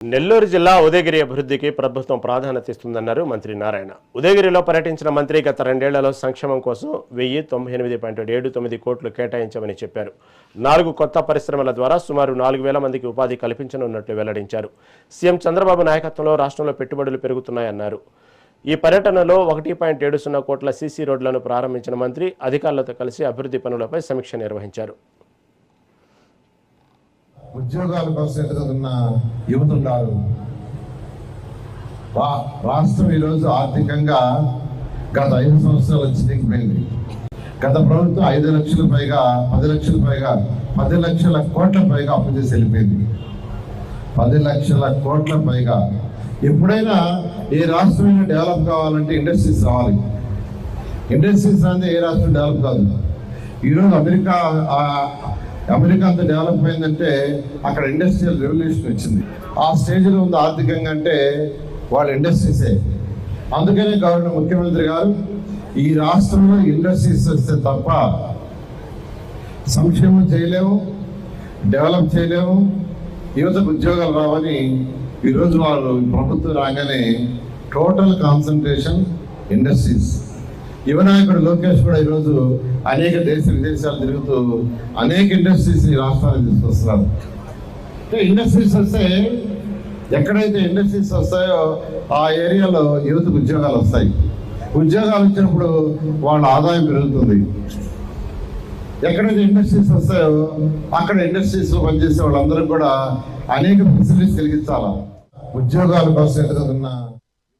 నెల్లూరు జిల్లా ఉదయగిరి అభివృద్ధికి ప్రభుత్వం ప్రాధాన్యత ఇస్తుందన్నారు మంత్రి నారాయణ. ఉదయగిరిలో పర్యటించిన మంత్రి గత 2 ఏళ్లలో సంక్షేమం కోసం 1098.79 కోట్లు కేటాయించామని చెప్పారు. 4 కొత్త పరిశ్రమల ద్వారా సుమారు 4,000 మందికి ఉపాధి కల్పించనున్నట్లు వెల్లడించారు. సీఎం చంద్రబాబు నాయకత్వంలో రాష్ట్రంలో పెట్టుబడులు పెరుగుతున్నాయన్నారు. ఈ పర్యటనలో 1.70 కోట్ల సీసీ రోడ్లను ప్రారంభించిన మంత్రి అధికారులతో కలిసి అభివృద్ధి పనులపై సమీక్ష నిర్వహించారు. ఉద్యోగాల కోసం ఎదుగుతున్న యువత ఉన్నారు. రాష్ట్రం ఈరోజు ఆర్థికంగా గత 5 సంవత్సరాలు చితికిపోయింది. గత ప్రభుత్వం 5 లక్షల పైగా 10 లక్షల పైగా 10 లక్షల కోట్ల పైగా అప్పు చేసి వెళ్ళిపోయింది. 10 లక్షల కోట్ల పైగా. ఎప్పుడైనా ఏ రాష్ట్రం డెవలప్ కావాలంటే ఇండస్ట్రీస్ రావాలి. ఇండస్ట్రీస్ అనేది ఏ రాష్ట్రం డెవలప్ కాదు. ఈరోజు అమెరికా అంత డెవలప్ అయిందంటే అక్కడ ఇండస్ట్రియల్ రెవల్యూషన్ వచ్చింది. ఆ స్టేజ్లో ఉంది ఆర్థికంగా అంటే వాళ్ళ ఇండస్ట్రీసే. అందుకనే గవర్నర్ ముఖ్యమంత్రి గారు ఈ రాష్ట్రంలో ఇండస్ట్రీస్ వస్తే తప్ప సంక్షేమం చేయలేము, డెవలప్ చేయలేము, యువతకు ఉద్యోగాలు రావని ఈరోజు వాళ్ళు ప్రభుత్వం రాగానే టోటల్ కాన్సన్ట్రేషన్ ఇండస్ట్రీస్. యువనాయకుడు లోకేష్ కూడా ఈరోజు అనేక విదేశాలు తిరుగుతూ అనేక ఇండస్ట్రీస్ ఈ రాష్ట్రానికి తీసుకొస్తున్నారు. ఇండస్ట్రీస్ వస్తే ఎక్కడైతే ఇండస్ట్రీస్ వస్తాయో ఆ ఏరియాలో యువతకు ఉద్యోగాలు వస్తాయి. ఉద్యోగాలు వచ్చినప్పుడు వాళ్ళ ఆదాయం పెరుగుతుంది. ఎక్కడైతే ఇండస్ట్రీస్ వస్తాయో అక్కడ ఇండస్ట్రీస్లో పనిచేసే వాళ్ళందరూ కూడా అనేక ఫెసిలిటీస్ కలిగించాలా. ఉద్యోగాల కోసం ఎదుగుతున్న